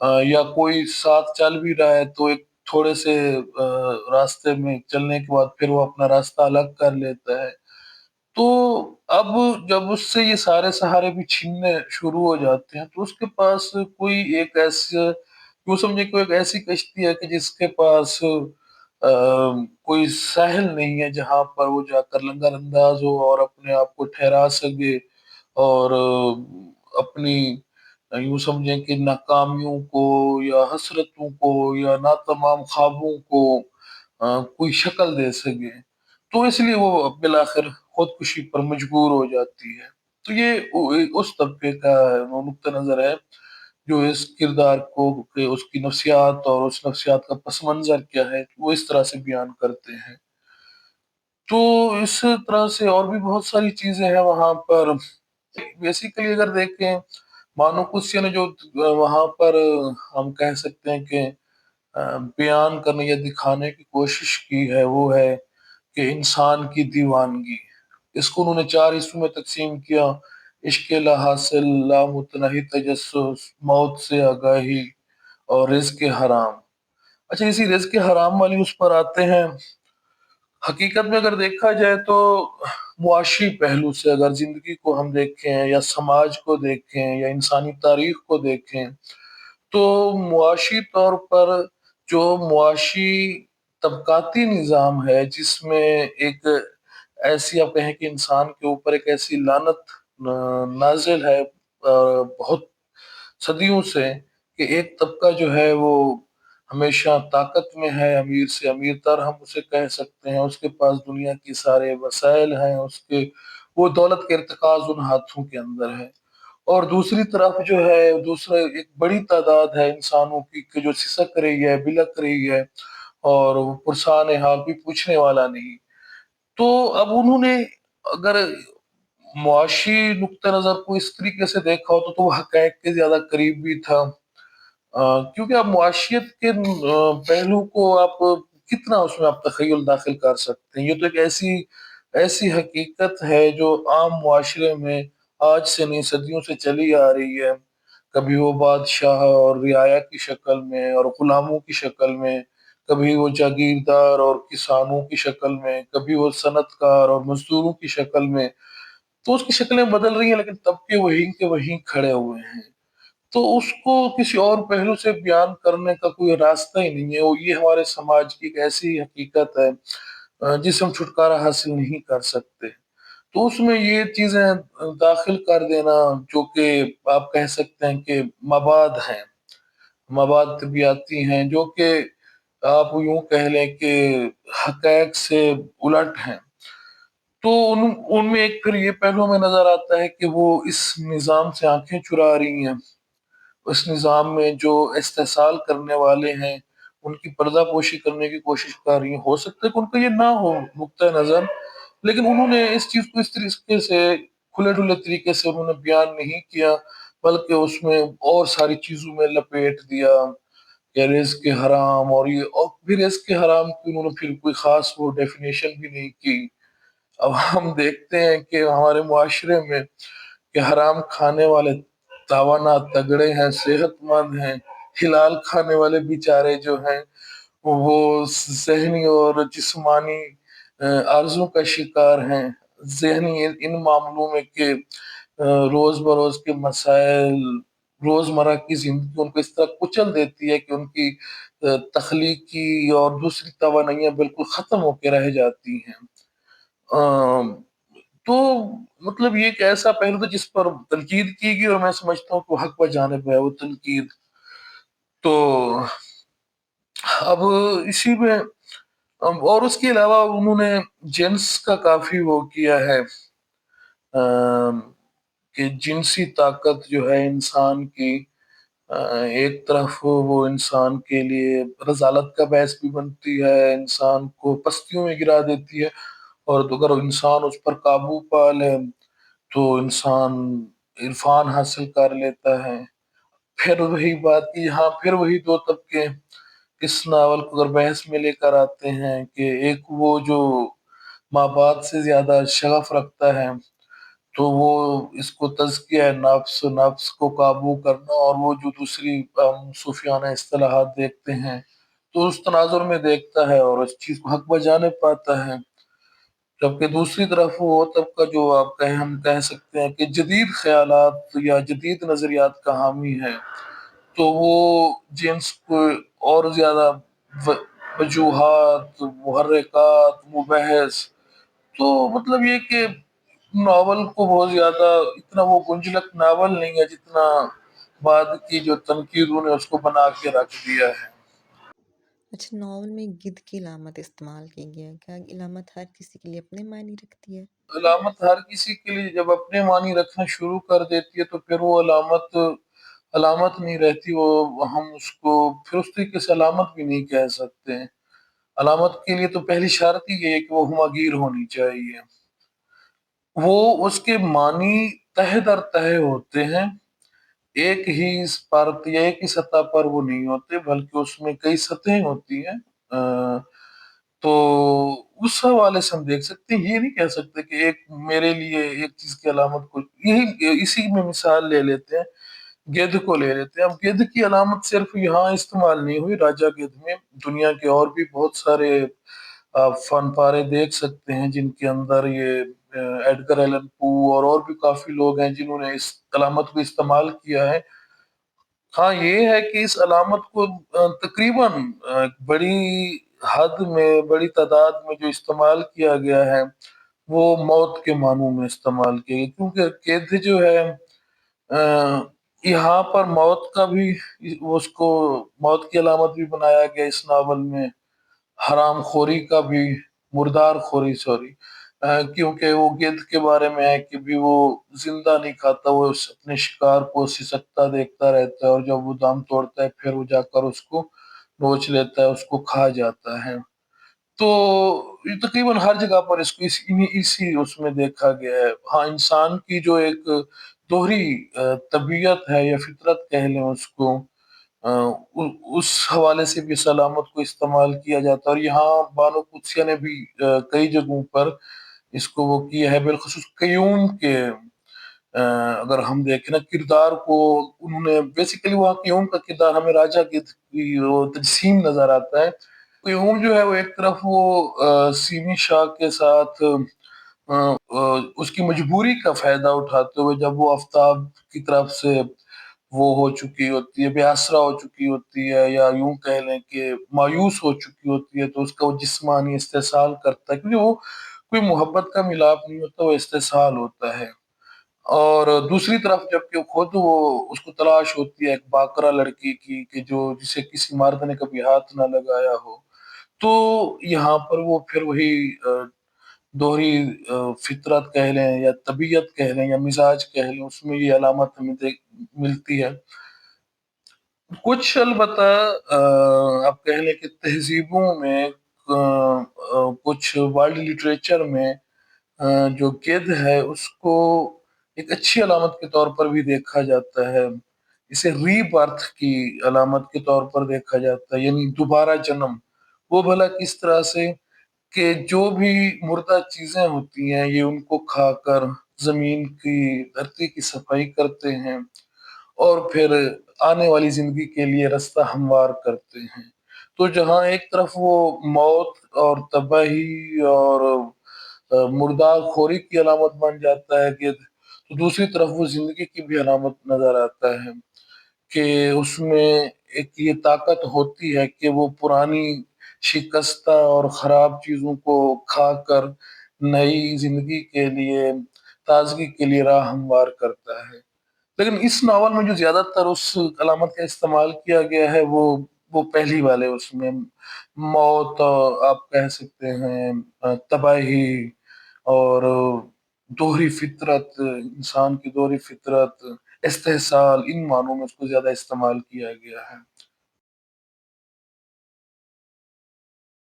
یا کوئی ساتھ چل بھی رہا ہے تو ایک تھوڑے سے راستے میں چلنے کے بعد پھر وہ اپنا راستہ الگ کر لیتا ہے. تو اب جب اس سے یہ سارے سہارے بھی چھیننے شروع ہو جاتے ہیں تو اس کے پاس کوئی ایک ایسا، یوں سمجھے کوئی ایک ایسی کشتی ہے کہ جس کے پاس کوئی ساحل نہیں ہے جہاں پر وہ جا کر لنگر انداز ہو اور اپنے آپ کو ٹھہرا سکے، اور اپنی یوں سمجھیں کہ ناکامیوں کو یا حسرتوں کو یا ناتمام خوابوں کو کوئی شکل دے سکے. تو اس لیے وہ بالآخر خودکشی پر مجبور ہو جاتی ہے. تو یہ اس طبقے کا نقطہ نظر ہے جو اس کردار کو، کہ اس کی نفسیات اور اس نفسیات کا پس منظر کیا ہے، وہ اس طرح سے بیان کرتے ہیں. تو اس طرح سے اور بھی بہت ساری چیزیں ہیں وہاں پر. بیسیکلی اگر دیکھیں، مانو کسی نے جو وہاں پر ہم کہہ سکتے ہیں کہ بیان کرنے یا دکھانے کی کوشش کی ہے، وہ ہے کہ انسان کی دیوانگی. اس کو انہوں نے 4 حصوں میں تقسیم کیا: عشق لا حاصل، لامتناہی تجسس، موت سے آگاہی، اور رزق حرام. اچھا، اسی رزق حرام والی اس پر آتے ہیں. حقیقت میں اگر دیکھا جائے تو معاشی پہلو سے اگر زندگی کو ہم دیکھیں یا سماج کو دیکھیں یا انسانی تاریخ کو دیکھیں، تو معاشی طور پر جو معاشی طبقاتی نظام ہے، جس میں ایک ایسی، آپ کہیں کہ انسان کے اوپر ایک ایسی لعنت نازل ہے بہت صدیوں سے، کہ ایک طبقہ جو ہے وہ ہمیشہ طاقت میں ہے، امیر سے امیر تر ہم اسے کہہ سکتے ہیں، اس کے پاس دنیا کی سارے وسائل ہیں، اس کے وہ دولت کے ارتکاز ان ہاتھوں کے اندر ہے. اور دوسری طرف جو ہے دوسرا ایک بڑی تعداد ہے انسانوں کی کہ جو سسک رہی ہے، بلک رہی ہے، اور وہ پرسان حال بھی پوچھنے والا نہیں. تو اب انہوں نے اگر معاشی نقطہ نظر کو اس طریقے سے دیکھا ہو تو وہ حقائق کے زیادہ قریب بھی تھا. کیونکہ آپ معاشیت کے پہلو کو آپ کتنا اس میں آپ تخیل داخل کر سکتے ہیں. یہ تو ایک ایسی ایسی حقیقت ہے جو عام معاشرے میں آج سے نہیں صدیوں سے چلی آ رہی ہے. کبھی وہ بادشاہ اور رعایا کی شکل میں اور غلاموں کی شکل میں، کبھی وہ جاگیردار اور کسانوں کی شکل میں، کبھی وہ صنعت کار اور مزدوروں کی شکل میں. تو اس کی شکلیں بدل رہی ہیں لیکن طبقے وہیں کے وہیں کھڑے ہوئے ہیں. تو اس کو کسی اور پہلو سے بیان کرنے کا کوئی راستہ ہی نہیں ہے. وہ یہ ہمارے سماج کی ایک ایسی حقیقت ہے جس سے ہم چھٹکارا حاصل نہیں کر سکتے. تو اس میں یہ چیزیں داخل کر دینا جو کہ آپ کہہ سکتے ہیں کہ مباد ہیں، مباد طبیعتی ہیں، جو کہ آپ یوں کہہ لیں کہ حقائق سے الٹ ہیں. تو ان میں ایک پھر یہ پہلو میں نظر آتا ہے کہ وہ اس نظام سے آنکھیں چرا رہی ہیں. اس نظام میں جو استحصال کرنے والے ہیں ان کی پردہ پوشی کرنے کی کوشش کر رہی ہیں. ہو سکتا ہے کہ ان کا یہ نہ ہو نقطۂ نظر، لیکن انہوں نے اس چیز کو اس طریقے سے کھلے ڈھلے طریقے سے انہوں نے بیان نہیں کیا، بلکہ اس میں اور ساری چیزوں میں لپیٹ دیا کہ رزق حرام. اور یہ اور پھر رزق حرام کی انہوں نے پھر کوئی خاص وہ ڈیفینیشن بھی نہیں کی. اب ہم دیکھتے ہیں کہ ہمارے معاشرے میں کہ حرام کھانے والے توانا تگڑے ہیں، صحت مند ہیں. حلال کھانے والے بیچارے جو ہیں وہ ذہنی اور جسمانی آرزوں کا شکار ہیں. ذہنی ان معاملوں میں کہ روز بروز کے مسائل، روزمرہ کی زندگی ان کو اس طرح کچل دیتی ہے کہ ان کی تخلیقی اور دوسری توانائیاں بالکل ختم ہو کے رہ جاتی ہیں. تو مطلب یہ ایک ایسا پہلو تھا جس پر تنقید کی گئی، اور میں سمجھتا ہوں کہ وہ حق و جانب ہے وہ تنقید. تو اب اسی میں اور اس کے علاوہ انہوں نے جنس کا کافی وہ کیا ہے کہ جنسی طاقت جو ہے انسان کی ایک طرف وہ انسان کے لیے رذالت کا باعث بھی بنتی ہے، انسان کو پستیوں میں گرا دیتی ہے. اور اگر انسان اس پر قابو پا لے تو انسان عرفان حاصل کر لیتا ہے. پھر وہی بات کہ یہاں پھر وہی دو طبقے اس ناول کو اگر بحث میں لے کر آتے ہیں کہ ایک وہ جو ماں باپ سے زیادہ شغف رکھتا ہے، تو وہ اس کو تزکیہ نفس نفس کو قابو کرنا، اور وہ جو دوسری صوفیانہ اصطلاحات دیکھتے ہیں تو اس تناظر میں دیکھتا ہے اور اس چیز کو حق بجانب پاتا ہے. جبکہ دوسری طرف وہ طبقہ جو ہم کہہ سکتے ہیں کہ جدید خیالات یا جدید نظریات کا حامی ہے، تو وہ جنس کو اور زیادہ وجوہات، محرکات، مبحث، تو مطلب یہ کہ ناول کو بہت زیادہ اتنا وہ گنجلک ناول نہیں ہے جتنا بعد کی جو تنقیدوں نے اس کو بنا کے رکھ دیا ہے. اچھا، ناول میں گدھ کی علامت استعمال کی گیا ہے، کیا علامت ہر کسی کے لیے اپنے معنی رکھتی ہے؟ علامت ہر کسی کے لیے جب اپنے معنی رکھنا شروع کر دیتی ہے تو پھر وہ علامت نہیں رہتی، وہ ہم اس کو پھر اس طریقے سے علامت بھی نہیں کہہ سکتے ہیں. علامت کے لیے تو پہلی شرط ہی یہ ہے کہ وہ ہماگیر ہونی چاہیے. وہ اس کے معنی تہہ در تہہ ہوتے ہیں، ایک ہی پرت یا ایک ہی سطح پر وہ نہیں ہوتے، بلکہ اس میں کئی سطحیں ہوتی ہیں. تو اس حوالے سے ہم دیکھ سکتے ہیں، یہ نہیں کہہ سکتے کہ ایک میرے لیے ایک چیز کی علامت کو، یہی اسی میں مثال لے لیتے ہیں، گدھ کو لے لیتے ہیں. اب گدھ کی علامت صرف یہاں استعمال نہیں ہوئی راجہ گدھ میں، دنیا کے اور بھی بہت سارے فن پارے دیکھ سکتے ہیں جن کے اندر یہ ایڈگر ایلن پو اور بھی کافی لوگ ہیں جنہوں نے اس علامت کو استعمال کیا ہے. ہاں یہ ہے کہ اس علامت کو تقریباً بڑی حد میں، بڑی تعداد میں جو استعمال کیا گیا ہے وہ موت کے معنوں میں استعمال کیا گیا، کیونکہ قید جو ہے یہاں پر موت کا بھی، اس کو موت کی علامت بھی بنایا گیا اس ناول میں، حرام خوری کا بھی، مردار خوری سوری، کیونکہ وہ گدھ کے بارے میں ہے کہ بھی وہ زندہ نہیں کھاتا، وہ اپنے شکار کو سسکتا دیکھتا رہتا ہے، اور جب وہ دم توڑتا ہے پھر وہ جا کر اس کو نوچ لیتا ہے، اس کو کھا جاتا ہے. تو یہ تقریباً ہر جگہ پر اس کو اسی اس میں دیکھا گیا ہے. ہاں انسان کی جو ایک دوہری طبیعت ہے یا فطرت کہہ لیں اس کو، اس حوالے سے بھی سلامت کو استعمال کیا جاتا ہے. اور یہاں بانو قدسیہ نے بھی کئی جگہوں پر اس کو وہ کیا ہے، بالخصوص قیوم کے اگر ہم دیکھیں نا کردار کو، انہوں نے بیسیکلی وہاں قیوم کا کردار ہمیں راجہ کی وہ تجسیم نظر آتا ہے. قیوم جو ہے وہ ایک طرف وہ سیمی شاہ کے ساتھ اس کی مجبوری کا فائدہ اٹھاتے ہوئے، جب وہ آفتاب کی طرف سے وہ ہو چکی ہوتی ہے، بے آسرا ہو چکی ہوتی ہے، یا یوں کہہ لیں کہ مایوس ہو چکی ہوتی ہے، تو اس کا وہ جسمانی استحصال کرتا ہے، کیونکہ وہ کوئی محبت کا ملاپ نہیں ہوتا، وہ استحصال ہوتا ہے. اور دوسری طرف جب کہ خود وہ اس کو تلاش ہوتی ہے ایک باکرا لڑکی کی کہ جو جسے کسی مرد نے کبھی ہاتھ نہ لگایا ہو، تو یہاں پر وہ پھر وہی دوہری فطرت کہہ لیں یا طبیعت کہہ لیں یا مزاج کہہ لیں، اس میں یہ علامت ہمیں ملتی ہے. کچھ البتہ آپ کہہ لیں کہ تہذیبوں میں، کچھ ورلڈ لٹریچر میں جو گدھ ہے اس کو ایک اچھی علامت کے طور پر بھی دیکھا جاتا ہے. اسے ری برتھ کی علامت کے طور پر دیکھا جاتا ہے، یعنی دوبارہ جنم. وہ بھلا کس طرح سے کہ جو بھی مردہ چیزیں ہوتی ہیں یہ ان کو کھا کر زمین کی، دھرتی کی صفائی کرتے ہیں، اور پھر آنے والی زندگی کے لیے رستہ ہموار کرتے ہیں. تو جہاں ایک طرف وہ موت اور تباہی اور مردار خوری کی علامت بن جاتا ہے کہ، تو دوسری طرف وہ زندگی کی بھی علامت نظر آتا ہے کہ اس میں ایک یہ طاقت ہوتی ہے کہ وہ پرانی شکستہ اور خراب چیزوں کو کھا کر نئی زندگی کے لیے، تازگی کے لیے راہ ہموار کرتا ہے. لیکن اس ناول میں جو زیادہ تر اس علامت کا استعمال کیا گیا ہے وہ پہلی والے، اس میں موت، آپ کہہ سکتے ہیں تباہی، اور دوہری فطرت، انسان کی دوہری فطرت، استحصال، ان معنوں میں اس کو زیادہ استعمال کیا گیا ہے.